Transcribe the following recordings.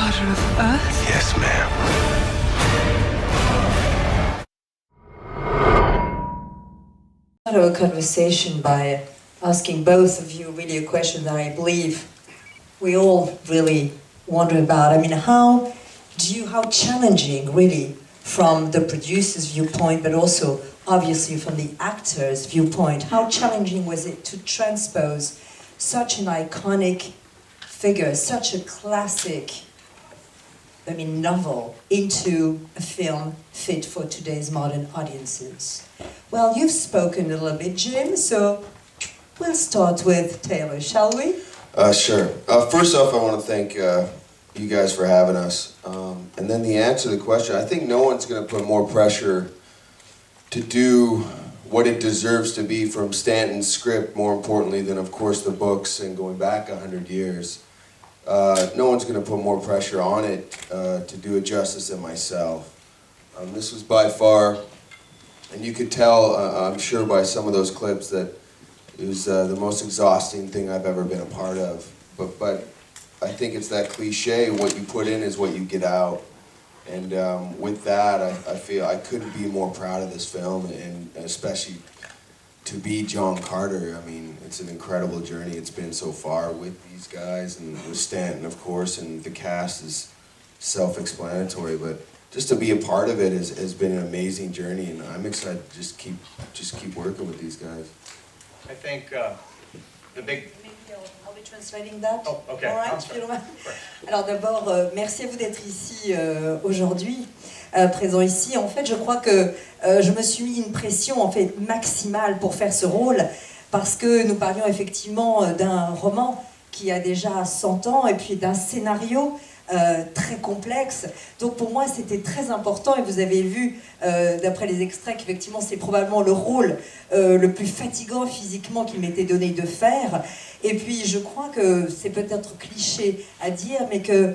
Carter of Earth? Yes, ma'am. Our conversation by asking both of you really a question that I believe we all really wonder about. I mean, how challenging really from the producer's viewpoint, but also obviously from the actor's viewpoint, how challenging was it to transpose such an iconic figure, such a classic, novel into a film fit for today's modern audiences? Well, you've spoken a little bit, Jim, so we'll start with Taylor, shall we? Sure. First off, I want to thank you guys for having us. And then the answer to the question, I think no one's going to put more pressure to do what it deserves to be from Stanton's script, more importantly than, of course, the books and going back 100 years. No one's going to put more pressure on it to do it justice than myself. This was by far, and you could tell, I'm sure by some of those clips, that it was the most exhausting thing I've ever been a part of. But I think it's that cliche, what you put in is what you get out. And with that, I feel I couldn't be more proud of this film, and especially to be John Carter. I mean, it's an incredible journey it's been so far with these guys, and with Stanton, of course, and the cast is self-explanatory, but just to be a part of it has been an amazing journey, and I'm excited to just keep working with these guys. I think the big... Maybe I'll be translating that. Oh, okay. All right, Sure. Alors d'abord, merci à vous d'être ici aujourd'hui, présent ici. En fait, je crois que je me suis mis une pression en fait maximale pour faire ce rôle, parce que nous parlions effectivement d'un roman qui a déjà 100 ans et puis d'un scénario très complexe. Donc pour moi c'était très important, et vous avez vu d'après les extraits qu'effectivement c'est probablement le rôle le plus fatigant physiquement qu'il m'était donné de faire. Et puis je crois que c'est peut-être cliché à dire, mais que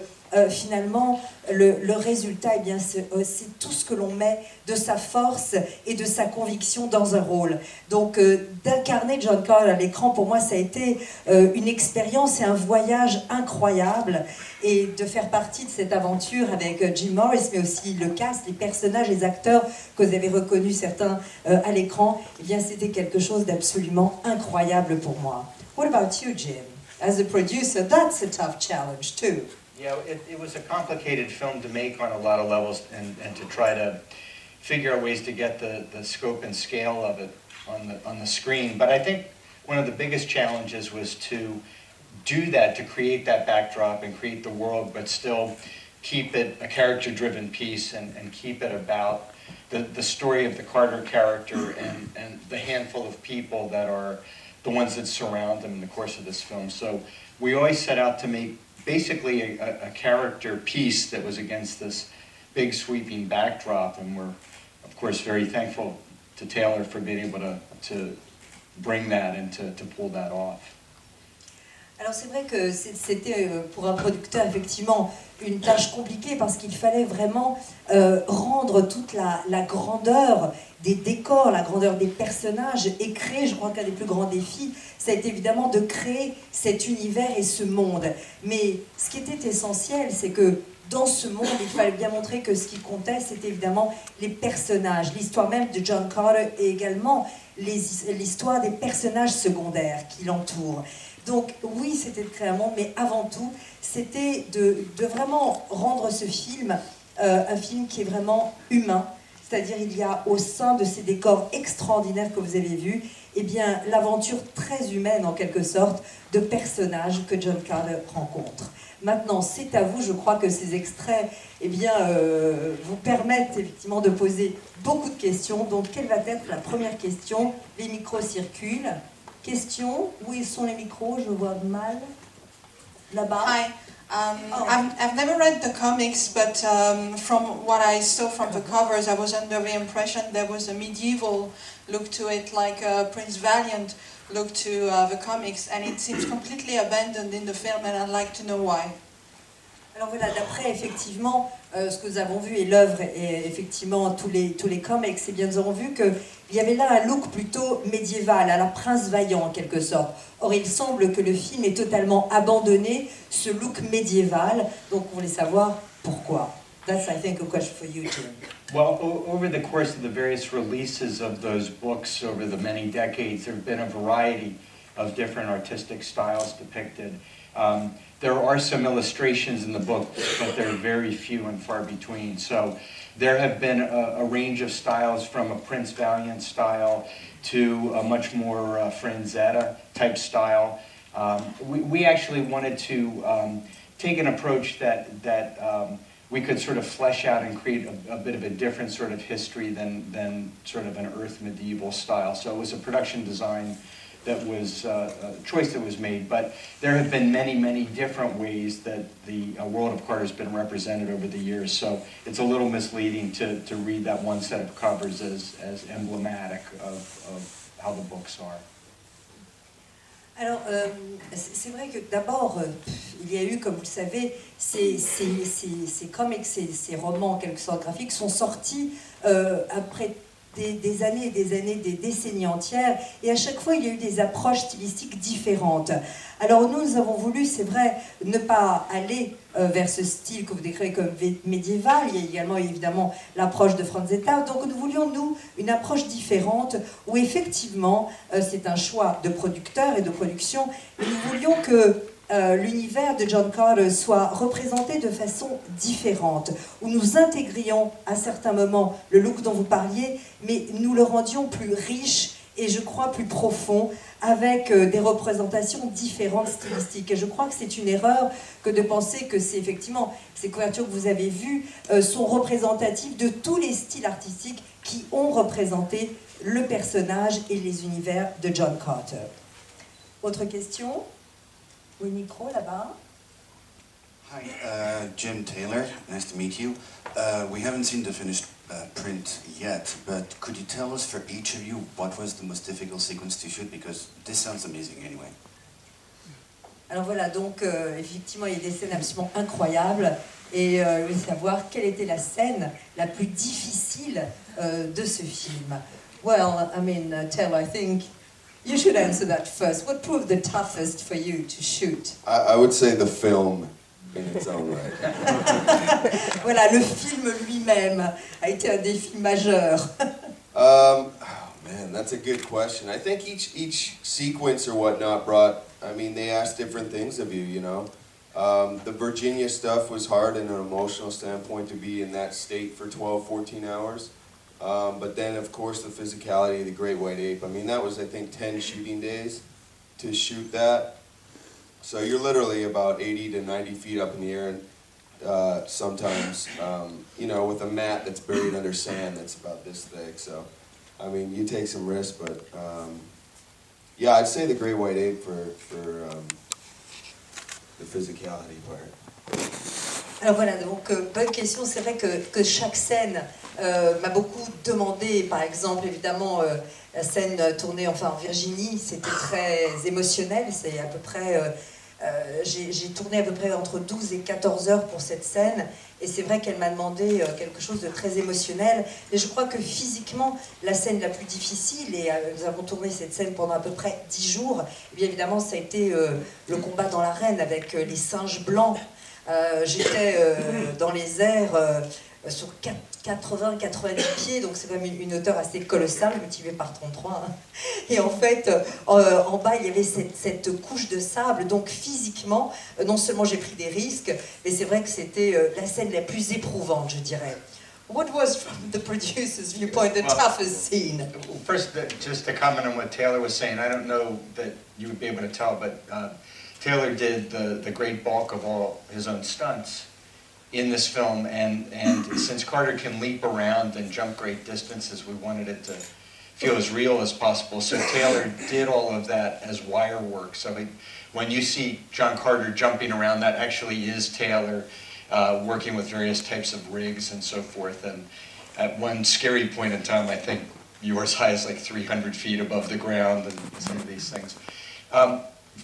finalement le résultat, eh bien, c'est tout ce que l'on met de sa force et de sa conviction dans un rôle. Donc d'incarner John Carter à l'écran, pour moi ça a été une expérience et un voyage incroyable, et de faire partie de cette aventure avec Jim Morris, mais aussi le cast, les personnages, les acteurs que vous avez reconnus certains à l'écran, eh bien c'était quelque chose d'absolument incroyable pour moi. What about you, Jim? As a producer, that's a tough challenge too. Yeah, it was a complicated film to make on a lot of levels, and to try to figure out ways to get the scope and scale of it on the screen. But I think one of the biggest challenges was to do that, to create that backdrop and create the world, but still keep it a character-driven piece, and keep it about the story of the Carter character and the handful of people that are the ones that surround him in the course of this film. So we always set out to make basically a character piece that was against this big sweeping backdrop, and we're of course very thankful to Taylor for being able to bring that and to pull that off. Alors c'est vrai que c'était pour un producteur effectivement une tâche compliquée, parce qu'il fallait vraiment rendre toute la grandeur des décors, la grandeur des personnages, et créer, je crois qu'un des plus grands défis, ça a été évidemment de créer cet univers et ce monde. Mais ce qui était essentiel, c'est que dans ce monde, il fallait bien montrer que ce qui comptait, c'était évidemment les personnages, l'histoire même de John Carter, et également l'histoire des personnages secondaires qui l'entourent. Donc oui, c'était de créer un monde, mais avant tout, c'était de vraiment rendre ce film un film qui est vraiment humain. C'est-à-dire, il y a au sein de ces décors extraordinaires que vous avez vus, eh bien, l'aventure très humaine en quelque sorte de personnages que John Carter rencontre. Maintenant, c'est à vous, je crois que ces extraits, eh bien, vous permettent effectivement de poser beaucoup de questions. Donc, quelle va être la première question? Les micros circulent. Question, où sont les micros? Je vois mal. Là-bas. Hi. I've never read the comics, but from what I saw from the covers, I was under the impression there was a medieval look to it, like Prince Valiant look to the comics, and it seems completely abandoned in the film, and I'd like to know why. Alors voilà, d'après effectivement ce que nous avons vu, et l'œuvre et effectivement tous les comics, eh bien nous avons vu qu'il y avait là un look plutôt médiéval, à la Prince Vaillant en quelque sorte. Or il semble que le film est totalement abandonné ce look médiéval. Donc on voulait savoir pourquoi. That's, I think, a question for you, Jim. Well, over the course of the various releases of those books over the many decades, there have been a variety of different artistic styles depicted. There are some illustrations in the book, but they're very few and far between. So there have been a range of styles from a Prince Valiant style to a much more Franzetta type style. We actually wanted to take an approach that we could sort of flesh out and create a bit of a different sort of history than sort of an Earth medieval style. So it was a production design that was a choice that was made, but there have been many, many different ways that the World of Carter has been represented over the years. So it's a little misleading to read that one set of covers as emblematic of how the books are. Alors, c'est vrai que d'abord, il y a eu, comme vous le savez, ces comics, ces romans en quelque sorte graphiques sont sortis après des années et des années, des décennies entières, et à chaque fois il y a eu des approches stylistiques différentes. Alors nous avons voulu, c'est vrai, ne pas aller vers ce style que vous décrivez comme médiéval. Il y a également évidemment l'approche de Franzetta, donc nous voulions nous une approche différente où effectivement c'est un choix de producteur et de production, mais nous voulions que l'univers de John Carter soit représenté de façon différente, où nous intégrions à certains moments le look dont vous parliez, mais nous le rendions plus riche et je crois plus profond, avec des représentations différentes stylistiques. Et je crois que c'est une erreur que de penser que c'est effectivement, ces couvertures que vous avez vues sont représentatives de tous les styles artistiques qui ont représenté le personnage et les univers de John Carter. Autre question? Oui, micro là-bas. Hi, Jim Taylor. Nice to meet you. We haven't seen the finished print yet, but could you tell us for each of you what was the most difficult sequence to shoot? Because this sounds amazing anyway. Alors voilà, donc effectivement, il y a des scènes absolument incroyables. Et je voulais savoir quelle était la scène la plus difficile de ce film. Well, I mean, Taylor, I think you should answer that first. What proved the toughest for you to shoot? I would say the film in its own right. Voilà, le film lui-même a été un défi majeur. Oh man, that's a good question. I think each sequence or whatnot brought, I mean, they asked different things of you, you know. The Virginia stuff was hard in an emotional standpoint to be in that state for 12, 14 hours. But then, of course, the physicality of the Great White Ape. I mean, that was, I think, 10 shooting days to shoot that. So you're literally about 80 to 90 feet up in the air, and sometimes, you know, with a mat that's buried under sand that's about this thick. So, I mean, you take some risks, but yeah, I'd say the Great White Ape for the physicality part. Alors voilà, donc bonne question. C'est vrai que chaque scène m'a beaucoup demandé. Par exemple, évidemment, la scène tournée en Virginie, c'était très émotionnel. C'est à peu près, j'ai tourné à peu près entre 12 et 14 heures pour cette scène. Et c'est vrai qu'elle m'a demandé quelque chose de très émotionnel. Et je crois que physiquement, la scène la plus difficile, et nous avons tourné cette scène pendant à peu près 10 jours, et bien évidemment, ça a été le combat dans l'arène avec les singes blancs. J'étais dans les airs sur 80-90 pieds, donc c'est quand même une hauteur assez colossale, multipliée par 33. Hein. Et en fait, en bas, il y avait cette couche de sable, donc physiquement, non seulement j'ai pris des risques, mais c'est vrai que c'était la scène la plus éprouvante, je dirais. What was, from the producer's viewpoint, the toughest scene? First, just to comment on what Taylor was saying, I don't know that you would be able to tell, but Taylor did the great bulk of all his own stunts in this film, and since Carter can leap around and jump great distances, we wanted it to feel as real as possible. So Taylor did all of that as wire work. So when you see John Carter jumping around, that actually is Taylor working with various types of rigs and so forth. And at one scary point in time, I think you were as high as like 300 feet above the ground and some of these things.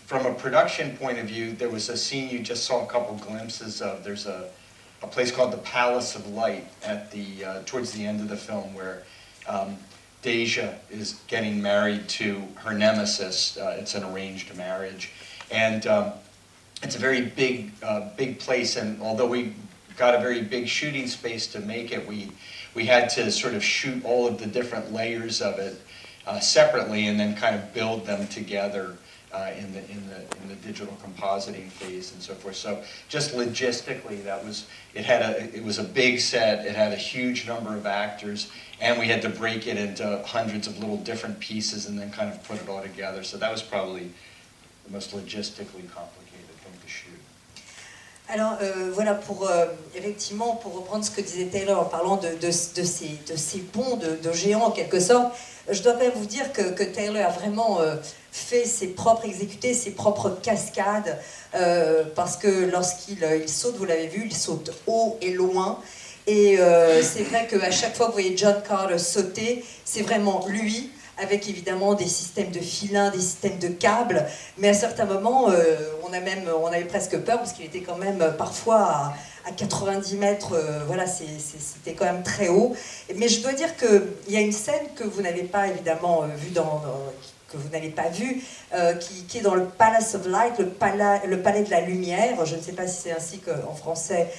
From a production point of view, there was a scene you just saw a couple glimpses of. There's a place called the Palace of Light at towards the end of the film, where Deja is getting married to her nemesis. It's an arranged marriage, and it's a very big, big place, and although we got a very big shooting space to make it, we had to sort of shoot all of the different layers of it separately, and then kind of build them together in the digital compositing phase and so forth. So just logistically, it was a big set. It had a huge number of actors, and we had to break it into hundreds of little different pieces and then kind of put it all together. So that was probably the most logistically complicated thing to shoot. Alors voilà, effectivement, pour reprendre ce que disait Taylor en parlant de ces ponts de géants en quelque sorte, je dois quand même vous dire que Taylor a vraiment exécuté ses propres cascades, parce que lorsqu'il saute, vous l'avez vu, il saute haut et loin. Et c'est vrai qu'à chaque fois que vous voyez John Carter sauter, c'est vraiment lui, avec évidemment des systèmes de filins, des systèmes de câbles, mais à certains moments, on avait presque peur, parce qu'il était quand même parfois à 90 mètres, voilà, c'était quand même très haut. Mais je dois dire qu'il y a une scène que vous n'avez pas évidemment vue que vous n'avez pas vu, qui est dans le Palace of Light, le palais de la lumière. Je ne sais pas si c'est ainsi qu'en français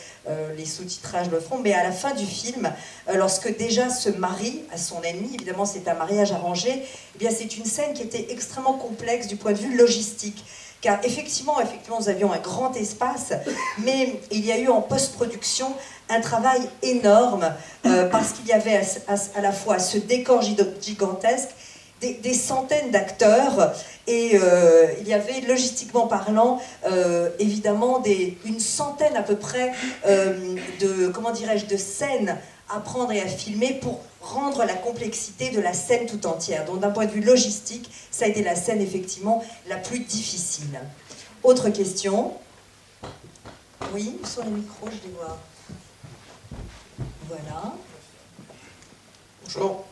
les sous-titrages le feront, mais à la fin du film, lorsque déjà se marie à son ennemi, évidemment c'est un mariage arrangé, eh bien c'est une scène qui était extrêmement complexe du point de vue logistique. Car effectivement, nous avions un grand espace, mais il y a eu en post-production un travail énorme, parce qu'il y avait à la fois ce décor gigantesque, des centaines d'acteurs, et il y avait, logistiquement parlant, évidemment une centaine à peu près de scènes à prendre et à filmer pour rendre la complexité de la scène tout entière. Donc d'un point de vue logistique, ça a été la scène effectivement la plus difficile. Autre question? Oui, sur les micros, je les vois. Voilà. Bonjour.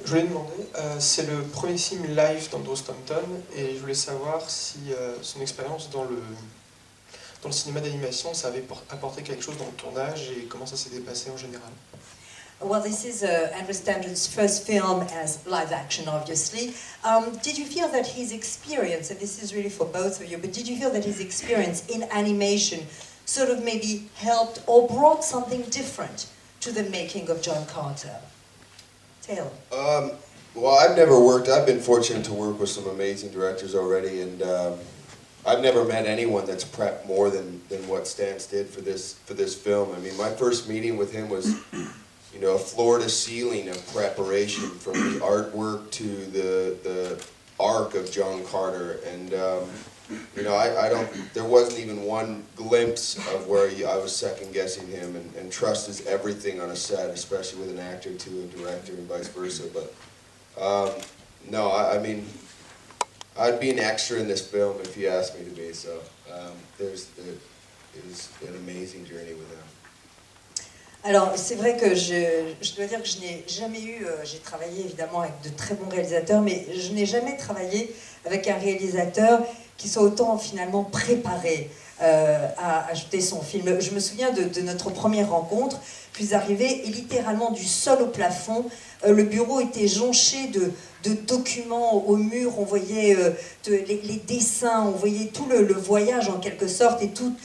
Je voulais demander, c'est le premier film live d'Andrew Stanton, et je voulais savoir si son expérience dans le cinéma d'animation, ça avait apporté quelque chose dans le tournage, et comment ça s'était passé en général. Well, this is Andrew Stanton's first film as live action, obviously. Did you feel that his experience, and this is really for both of you, but did you feel that his experience in animation sort of maybe helped or brought something different to the making of John Carter? Taylor? Well, I've been fortunate to work with some amazing directors already, and I've never met anyone that's prepped more than what Stans did for this film. I mean, my first meeting with him was, you know, a floor-to-ceiling of preparation, from the artwork to the arc of John Carter, and you know, there wasn't even one glimpse of where I was second-guessing him, and trust is everything on a set, especially with an actor to a director and vice versa. But no, I mean, I'd be an extra in this film if you asked me to be. So it was an amazing journey with him. Alors, c'est vrai que je dois dire que je n'ai jamais eu, j'ai travaillé évidemment avec de très bons réalisateurs, mais je n'ai jamais travaillé avec un réalisateur qui soit autant finalement préparé à ajouter son film. Je me souviens de notre première rencontre, puis arrivé, et littéralement du sol au plafond, le bureau était jonché de documents au mur, on voyait les dessins, on voyait tout le voyage en quelque sorte, et tout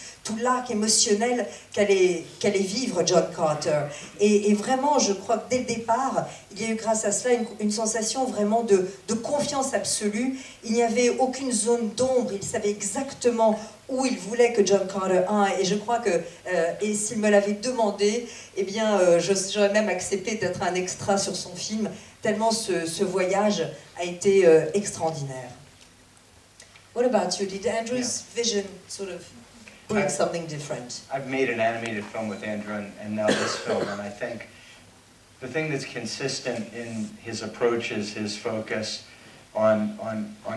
l'arc émotionnel qu'allait vivre John Carter. Et vraiment, je crois que dès le départ, il y a eu grâce à cela une sensation vraiment de confiance absolue. Il n'y avait aucune zone d'ombre, il savait exactement où il voulait que John Carter aille, et je crois que, et s'il me l'avait demandé, eh bien, j'aurais même accepté d'être un extra sur son film, tellement ce voyage a été extraordinaire. What about you? Did Andrew's vision sort of bring something different? I've made an animated film with Andrew and now this film, and I think the thing that's consistent in his approach is his focus on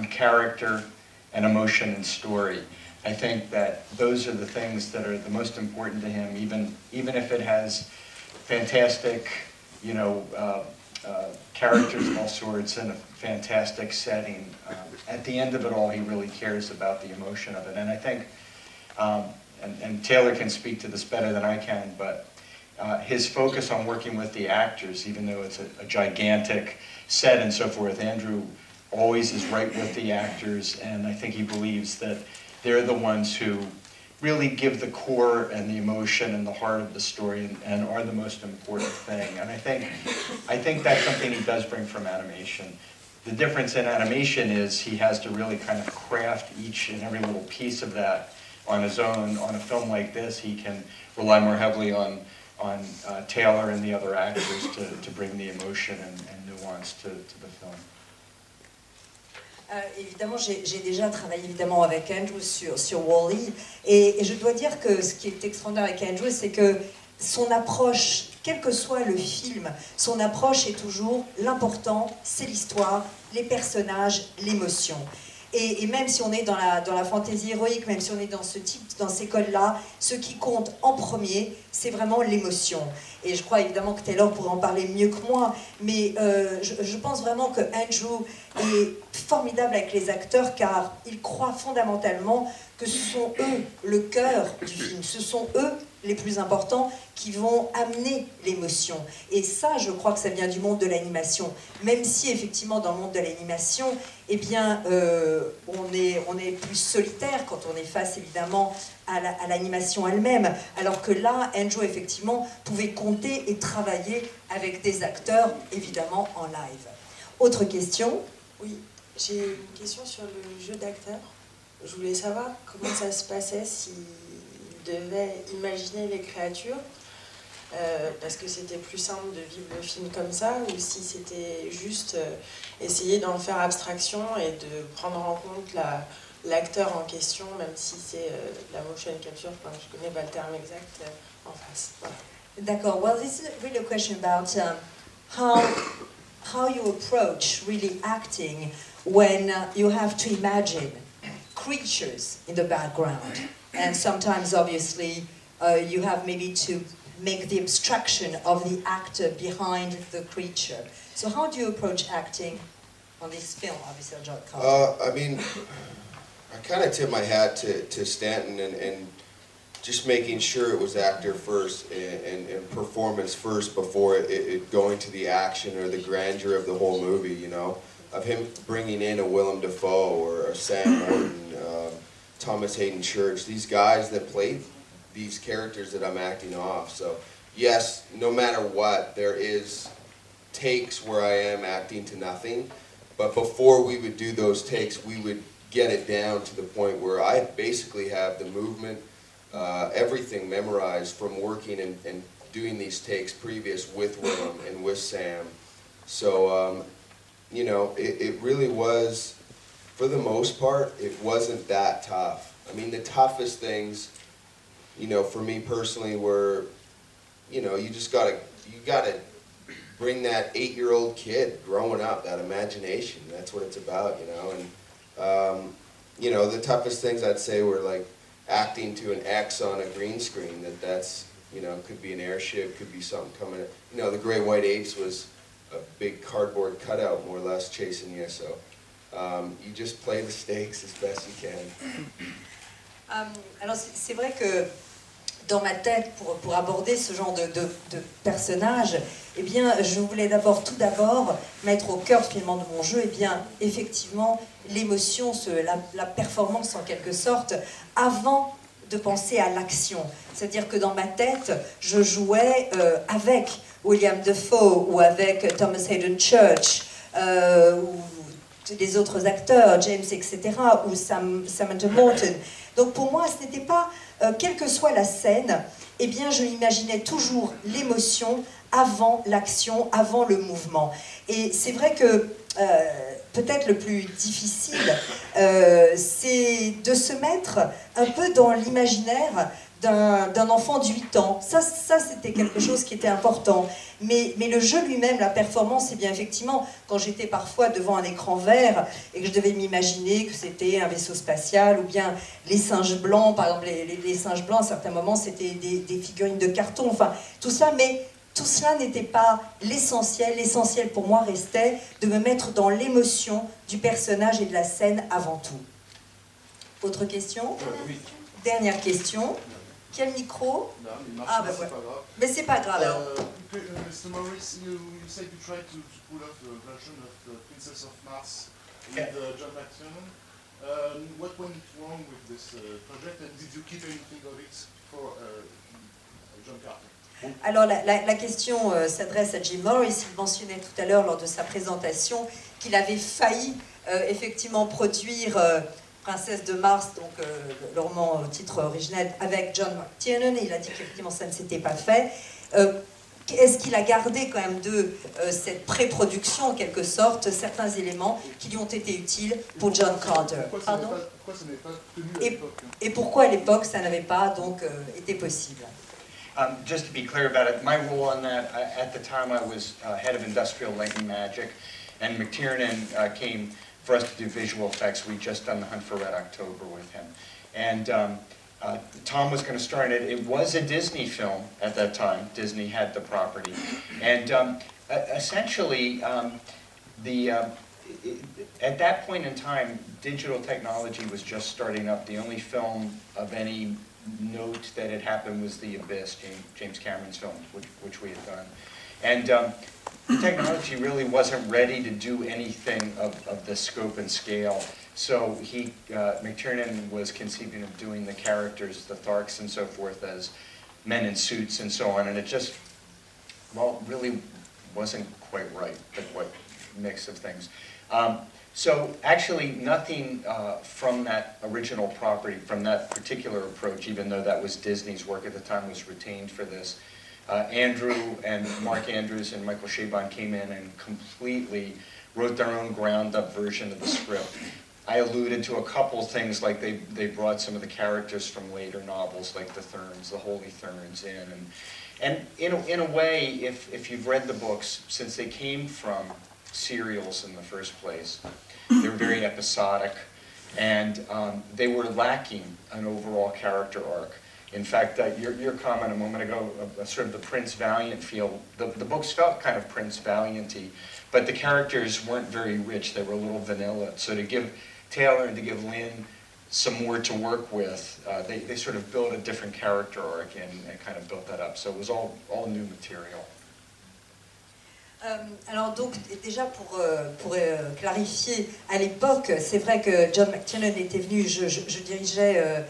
character and emotion and story. I think that those are the things that are the most important to him, even if it has fantastic, you know, characters of all sorts in a fantastic setting. At the end of it all, he really cares about the emotion of it. And I think, and Taylor can speak to this better than I can, but his focus on working with the actors, even though it's a gigantic set and so forth, Andrew always is right with the actors, and I think he believes that they're the ones who really give the core and the emotion and the heart of the story and are the most important thing. And I think that's something he does bring from animation. The difference in animation is he has to really kind of craft each and every little piece of that on his own. On a film like this, he can rely more heavily on Taylor and the other actors to bring the emotion and nuance to the film. Évidemment, j'ai déjà travaillé évidemment avec Andrew sur Wall-E et je dois dire que ce qui est extraordinaire avec Andrew, c'est que son approche, quel que soit le film, son approche est toujours l'important, c'est l'histoire, les personnages, l'émotion. Et même si on est dans la fantaisie héroïque, même si on est dans ces codes-là, ce qui compte en premier, c'est vraiment l'émotion. Et je crois évidemment que Taylor pourrait en parler mieux que moi, mais je pense vraiment que Andrew est formidable avec les acteurs car il croit fondamentalement que ce sont eux le cœur du film, ce sont eux les plus importants qui vont amener l'émotion. Et ça, je crois que ça vient du monde de l'animation. Même si, effectivement, dans le monde de l'animation, eh bien, on est plus solitaire quand on est face, évidemment, à l'animation elle-même. Alors que là, Andrew, effectivement, pouvait compter et travailler avec des acteurs, évidemment, en live. Autre question? Oui, j'ai une question sur le jeu d'acteur. Je voulais savoir comment ça se passait s'il devait imaginer les créatures, parce que c'était plus simple de vivre le film comme ça, ou si c'était juste essayer d'en faire abstraction et de prendre en compte l'acteur en question, même si c'est la motion capture, enfin, je connais pas le terme exact, en face. Voilà. D'accord. Well, this is really a question about how you approach really acting when you have to imagine creatures in the background. And sometimes, obviously, you have maybe to make the abstraction of the actor behind the creature. So how do you approach acting on this film, obviously, John Carter? I mean, I kind of tip my hat to Stanton and just making sure it was actor first and performance first before it going to the action or the grandeur of the whole movie, you know, of him bringing in a Willem Dafoe or a Sam Morton, Thomas Hayden Church, these guys that played these characters that I'm acting off. So yes, no matter what, there is takes where I am acting to nothing, but before we would do those takes, we would get it down to the point where I basically have the movement, everything memorized from working and doing these takes previous with Willem and with Sam. So, you know, it really was, for the most part, it wasn't that tough. I mean, the toughest things, you know, for me personally were, you know, you gotta bring that 8-year-old kid growing up, that imagination. That's what it's about, you know. And, you know, the toughest things I'd say were like acting to an X on a green screen. That's, you know, could be an airship, could be something coming. You know, the Great White Apes was a big cardboard cutout, more or less, chasing you. So you just play the stakes as best you can. Alors c'est vrai que dans ma tête, pour aborder ce genre de personnage, eh bien, je voulais tout d'abord mettre au cœur finalement de mon jeu, eh bien, effectivement, l'émotion, la performance en quelque sorte, avant de penser à l'action. C'est-à-dire que dans ma tête, je jouais avec William Dafoe ou avec Thomas Hayden Church, ou les autres acteurs, James, etc., ou Samantha Morton. Donc pour moi, ce n'était pas, quelle que soit la scène, eh bien je imaginais toujours l'émotion avant l'action, avant le mouvement. Et c'est vrai que peut-être le plus difficile, c'est de se mettre un peu dans l'imaginaire d'un enfant de 8 ans. Ça c'était quelque chose qui était important. Mais le jeu lui-même, la performance, c'est bien effectivement, quand j'étais parfois devant un écran vert et que je devais m'imaginer que c'était un vaisseau spatial ou bien les singes blancs, par exemple les singes blancs, à certains moments, c'était des figurines de carton, enfin tout ça, mais tout cela n'était pas l'essentiel. L'essentiel pour moi restait de me mettre dans l'émotion du personnage et de la scène avant tout. Autre question? Oui. Dernière question. Quel micro? Non, il marche Ah, pas, bah, c'est ouais. pas grave. Mais c'est pas grave alors. Mr. Morris, you said you tried to pull off a version of the Princess of Mars with John McTiernan. What went wrong with this project, and did you keep anything of it for John Carter? Alors la question s'adresse à Jim Morris. Il mentionnait tout à l'heure lors de sa présentation qu'il avait failli effectivement produire Princesse de Mars, donc le roman au titre original, avec John McTiernan, et il a dit qu'effectivement ça ne s'était pas fait. Est-ce qu'il a gardé quand même de cette pré-production, en quelque sorte, certains éléments qui lui ont été utiles pour John Carter? Pardon? Pourquoi ça n'est pas tenu à l'époque? Et pourquoi à l'époque ça n'avait pas donc été possible? Just to be clear about it, my role on that, at the time I was head of industrial light and magic, and McTiernan came for us to do visual effects. We'd just done The Hunt for Red October with him. And Tom was going to star in it. It was a Disney film at that time. Disney had the property. And essentially, at that point in time, digital technology was just starting up. The only film of any note that had happened was The Abyss, James Cameron's film, which we had done. And the technology really wasn't ready to do anything of the scope and scale. So McTiernan was conceiving of doing the characters, the Tharks and so forth, as men in suits and so on, and it just, well, really wasn't quite right, the mix of things. So actually nothing from that original property, from that particular approach, even though that was Disney's work at the time, was retained for this. Andrew and Mark Andrews and Michael Chabon came in and completely wrote their own ground-up version of the script. I alluded to a couple things, like they brought some of the characters from later novels, like the Therns, the Holy Therns, in. And in a way, if you've read the books, since they came from serials in the first place, they were very episodic, and they were lacking an overall character arc. In fact, your comment a moment ago, sort of the Prince Valiant feel, the books felt kind of Prince Valiant-y, but the characters weren't very rich, they were a little vanilla. So to give Taylor and to give Lynn some more to work with, they sort of built a different character arc and kind of built that up. So it was all new material. Alors donc déjà pour clarifier, à l'époque, c'est vrai que John McTiernan était venu, je dirigeais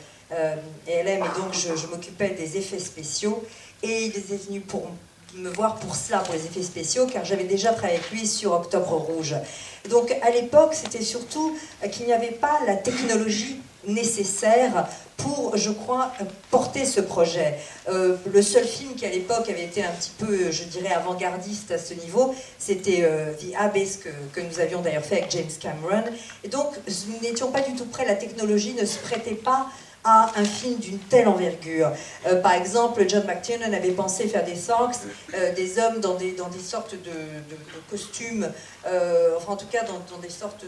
ELM et donc je m'occupais des effets spéciaux, et il était venu pour me voir pour cela, pour les effets spéciaux, car j'avais déjà travaillé avec lui sur Octobre Rouge. Donc à l'époque, c'était surtout qu'il n'y avait pas la technologie nécessaire pour, je crois, porter ce projet. Le seul film qui à l'époque avait été un petit peu, je dirais, avant-gardiste à ce niveau, c'était The Abyss, que nous avions d'ailleurs fait avec James Cameron. Et donc nous n'étions pas du tout prêts, la technologie ne se prêtait pas à un film d'une telle envergure. Par exemple, John McTiernan avait pensé faire des Tharks, des hommes dans des sortes de costumes, enfin en tout cas dans des sortes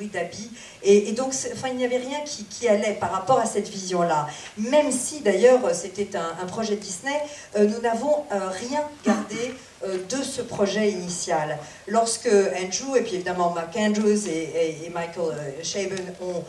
d'habits, et donc il n'y avait rien qui allait par rapport à cette vision-là. Même si d'ailleurs c'était un projet Disney, nous n'avons rien gardé de ce projet initial. Lorsque Andrew, et puis évidemment Mark Andrews et Michael Chabon ont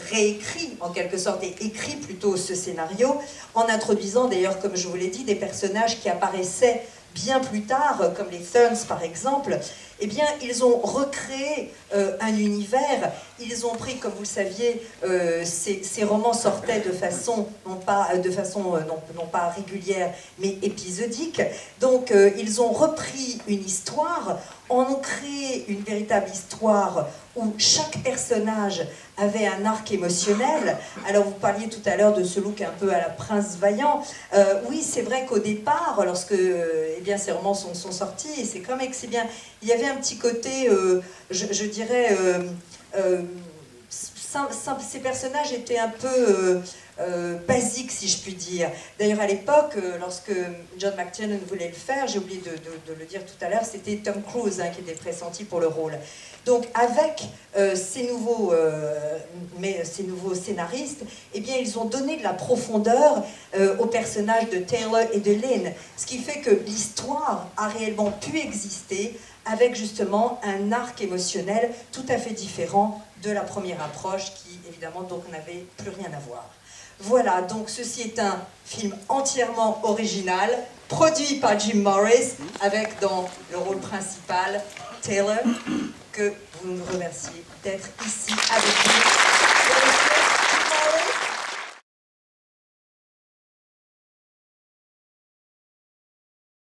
réécrit en quelque sorte, et écrit plutôt ce scénario, en introduisant d'ailleurs, comme je vous l'ai dit, des personnages qui apparaissaient bien plus tard, comme les Therns par exemple, eh bien ils ont recréé un univers. Ils ont pris, comme vous le saviez, ces romans sortaient de façon non pas régulière, mais épisodique. Donc ils ont repris une histoire, en ont créé une véritable histoire où chaque personnage avait un arc émotionnel. Alors vous parliez tout à l'heure de ce look un peu à la Prince Vaillant. Oui, c'est vrai qu'au départ, lorsque eh bien, ces romans sont sortis, et c'est quand même que c'est bien, il y avait un petit côté, je dirais, ces personnages étaient un peu basiques, si je puis dire. D'ailleurs, à l'époque, lorsque John McTiernan voulait le faire, j'ai oublié de le dire tout à l'heure, c'était Tom Cruise qui était pressenti pour le rôle. Donc, avec ces nouveaux scénaristes, eh bien, ils ont donné de la profondeur aux personnages de Taylor et de Lynn, ce qui fait que l'histoire a réellement pu exister avec justement un arc émotionnel tout à fait différent de la première approche qui, évidemment, donc n'avait plus rien à voir. Voilà, donc ceci est un film entièrement original, produit par Jim Morris, avec dans le rôle principal Taylor que vous nous remerciez d'être ici avec nous.